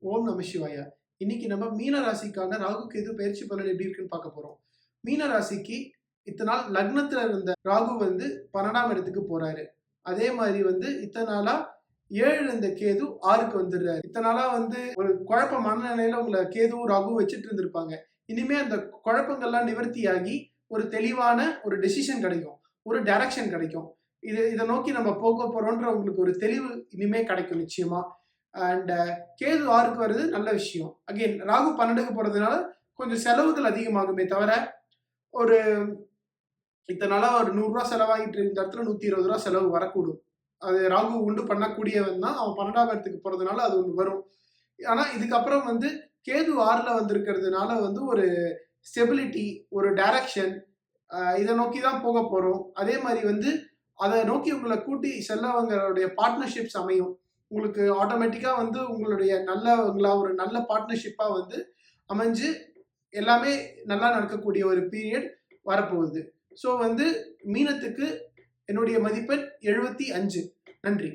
ஓம் நம சிவாயா. இன்னைக்கு நம்ம மீன ராசிக்கான ராகு கேது பயிற்சி பலன் எப்படி இருக்குன்னு பார்க்க போறோம். மீன ராசிக்கு இத்தனை நாள் லக்னத்துல இருந்த ராகு 12ஆம் இடத்துக்கு போறாரு. அதே மாதிரி இத்தனை நாளா 7 இருந்த கேது 6க்கு வந்துடுறாரு. இத்தனை நாளா ஒரு குழப்ப மனநிலையில உங்களை கேதுவும் ராகுவும் வச்சுட்டு இருந்திருப்பாங்க. இனிமே அந்த குழப்பங்கள்லாம் நிவர்த்தியாகி ஒரு தெளிவான ஒரு டெசிஷன் கிடைக்கும், ஒரு டைரக்ஷன் கிடைக்கும். இதை நோக்கி நம்ம போக போறோம்ன்ற உங்களுக்கு ஒரு தெளிவு இனிமே கிடைக்கும் நிச்சயமா. அண்ட் கேது 6க்கு வருது நல்ல விஷயம். அகைன் ராகு 12க்கு போறதுனால கொஞ்சம் செலவுகள் அதிகமாகுமே தவிர, ஒரு இத்தனை நாளா ஒரு 100 ரூபா செலவாகிட்டு இருந்த இடத்துல 120 ரூபா செலவு வரக்கூடும். அது ராகு உண்டு பண்ணக்கூடியவன் தான். அவன் 12ஆம் இடத்துக்கு போறதுனால அது ஒன்று வரும். ஆனா இதுக்கப்புறம் கேது 6ல வந்திருக்கிறதுனால ஒரு ஸ்டெபிலிட்டி, ஒரு டைரக்ஷன், இதை நோக்கி தான் போக போறோம். அதே மாதிரி அதை நோக்கி உங்களை கூட்டி செல்லவங்களுடைய பார்ட்னர்ஷிப்ஸ் அமையும். உங்களுக்கு ஆட்டோமேட்டிக்கா உங்களுடைய நல்லவங்களா ஒரு நல்ல பார்ட்னர்ஷிப்பா அமைஞ்சு எல்லாமே நல்லா நடக்கக்கூடிய ஒரு பீரியட் வரப்போகுது. ஸோ மீனத்துக்கு என்னுடைய மதிப்பெண் 75. நன்றி.